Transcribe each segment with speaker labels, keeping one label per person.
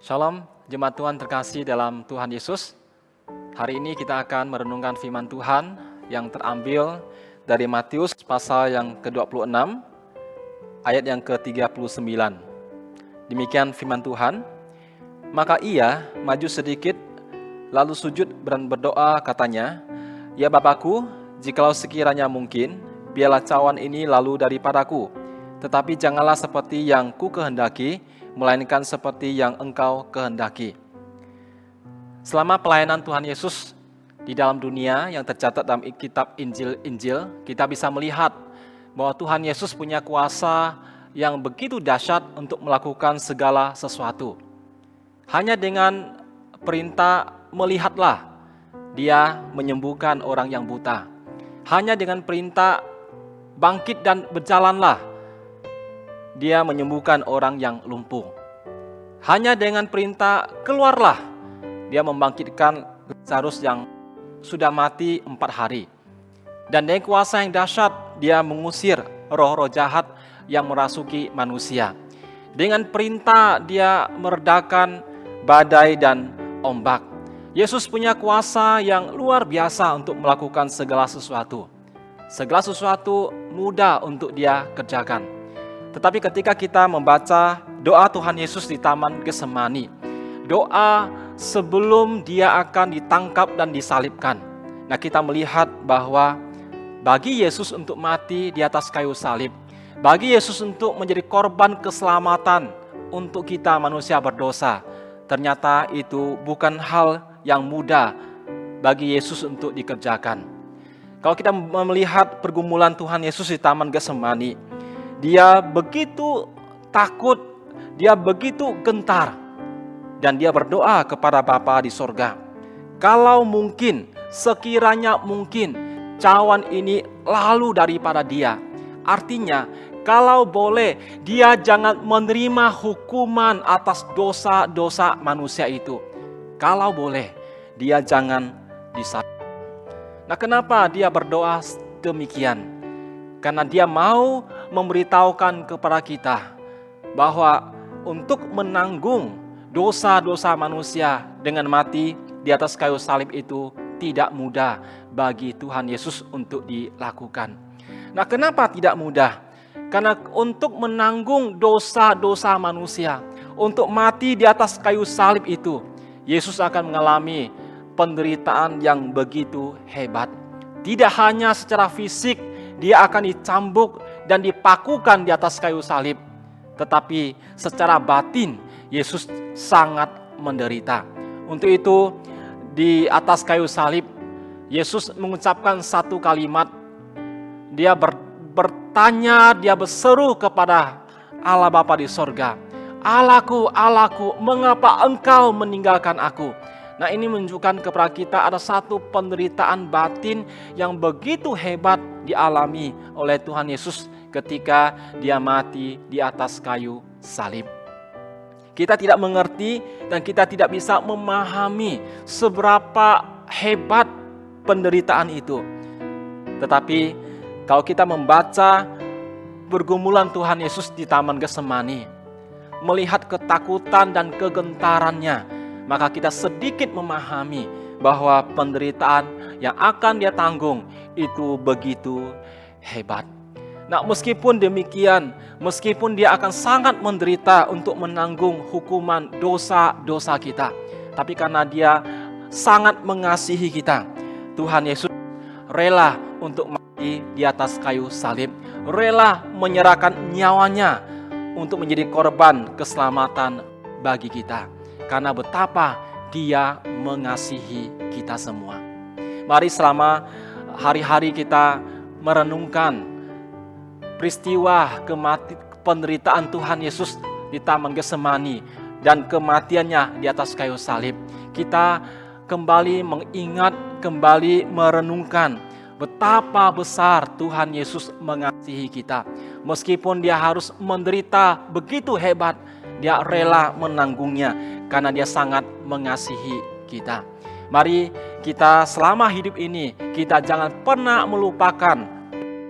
Speaker 1: Shalom, jemaat Tuhan terkasih dalam Tuhan Yesus. Hari ini kita akan merenungkan firman Tuhan yang terambil dari Matius pasal yang ke-26, ayat yang ke-39. Demikian firman Tuhan. Maka ia maju sedikit, lalu sujud dan berdoa katanya, "Ya Bapakku, jikalau sekiranya mungkin, biarlah cawan ini lalu daripadaku. Tetapi janganlah seperti yang ku kehendaki, melainkan seperti yang Engkau kehendaki." Selama pelayanan Tuhan Yesus di dalam dunia yang tercatat dalam kitab Injil, kita bisa melihat bahwa Tuhan Yesus punya kuasa yang begitu dahsyat untuk melakukan segala sesuatu. Hanya dengan perintah melihatlah, dia menyembuhkan orang yang buta. Hanya dengan perintah bangkit dan berjalanlah, dia menyembuhkan orang yang lumpuh. Hanya dengan perintah keluarlah, dia membangkitkan Lazarus yang sudah mati 4 hari. Dan dengan kuasa yang dahsyat, dia mengusir roh-roh jahat yang merasuki manusia. Dengan perintah dia meredakan badai dan ombak. Yesus punya kuasa yang luar biasa untuk melakukan segala sesuatu. Segala sesuatu mudah untuk dia kerjakan. Tetapi ketika kita membaca doa Tuhan Yesus di Taman Getsemani, doa sebelum dia akan ditangkap dan disalibkan. Nah, kita melihat bahwa bagi Yesus untuk mati di atas kayu salib, bagi Yesus untuk menjadi korban keselamatan untuk kita manusia berdosa, ternyata itu bukan hal yang mudah bagi Yesus untuk dikerjakan. Kalau kita melihat pergumulan Tuhan Yesus di Taman Getsemani, dia begitu takut, dia begitu gentar, dan dia berdoa kepada Bapa di sorga. Kalau mungkin, sekiranya mungkin, cawan ini lalu daripada dia. Artinya, kalau boleh, dia jangan menerima hukuman atas dosa-dosa manusia itu. Kalau boleh, dia jangan disalib. Nah, kenapa dia berdoa demikian? Karena dia mau memberitahukan kepada kita bahwa untuk menanggung dosa-dosa manusia dengan mati di atas kayu salib itu tidak mudah bagi Tuhan Yesus untuk dilakukan. Nah, kenapa tidak mudah? Karena untuk menanggung dosa-dosa manusia, untuk mati di atas kayu salib itu, Yesus akan mengalami penderitaan yang begitu hebat. Tidak hanya secara fisik, dia akan dicambuk dan dipakukan di atas kayu salib. Tetapi secara batin, Yesus sangat menderita. Untuk itu, di atas kayu salib, Yesus mengucapkan satu kalimat. Dia bertanya, dia berseru kepada Allah Bapa di sorga, "Allahku, Allahku, mengapa Engkau meninggalkan aku?" Nah, ini menunjukkan kepada kita ada satu penderitaan batin yang begitu hebat dialami oleh Tuhan Yesus ketika dia mati di atas kayu salib. Kita tidak mengerti dan kita tidak bisa memahami seberapa hebat penderitaan itu. Tetapi kalau kita membaca pergumulan Tuhan Yesus di Taman Getsemani, melihat ketakutan dan kegentarannya, maka kita sedikit memahami bahwa penderitaan yang akan dia tanggung itu begitu hebat. Nah, meskipun demikian, meskipun dia akan sangat menderita untuk menanggung hukuman dosa-dosa kita, tapi karena dia sangat mengasihi kita, Tuhan Yesus rela untuk mati di atas kayu salib, rela menyerahkan nyawanya untuk menjadi korban keselamatan bagi kita. Karena betapa dia mengasihi kita semua. Mari selama hari-hari kita merenungkan peristiwa penderitaan Tuhan Yesus di Taman Getsemani dan kematiannya di atas kayu salib. Kita kembali mengingat, kembali merenungkan betapa besar Tuhan Yesus mengasihi kita. Meskipun dia harus menderita begitu hebat, dia rela menanggungnya karena dia sangat mengasihi kita. Mari kita selama hidup ini, kita jangan pernah melupakan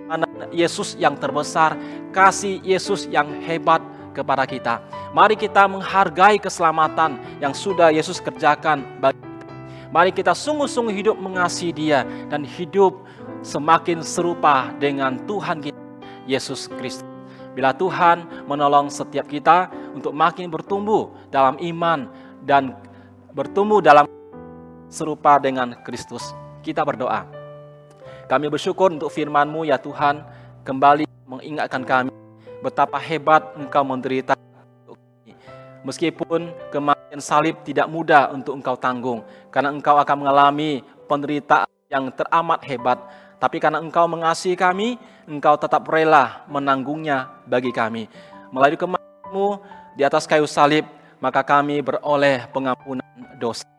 Speaker 1: anak Yesus yang terbesar, kasih Yesus yang hebat, kepada kita. Mari kita menghargai keselamatan yang sudah Yesus kerjakan bagi kita. Mari kita sungguh-sungguh hidup mengasihi Dia dan hidup semakin serupa dengan Tuhan kita, Yesus Kristus. Bila Tuhan menolong setiap kita untuk makin bertumbuh dalam iman dan bertumbuh dalam serupa dengan Kristus. Kita berdoa. Kami bersyukur untuk firman-Mu ya Tuhan, kembali mengingatkan kami betapa hebat Engkau menderita. Meskipun kematian salib tidak mudah untuk Engkau tanggung, karena Engkau akan mengalami penderitaan yang teramat hebat. Tapi karena Engkau mengasihi kami, Engkau tetap rela menanggungnya bagi kami. Melalui kematian-Mu di atas kayu salib, maka kami beroleh pengampunan dosa.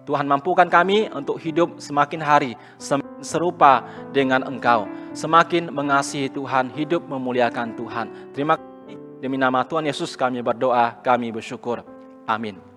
Speaker 1: Tuhan, mampukan kami untuk hidup semakin hari semakin serupa dengan Engkau, semakin mengasihi Tuhan, hidup memuliakan Tuhan. Terima kasih. Demi nama Tuhan Yesus kami berdoa, kami bersyukur. Amin.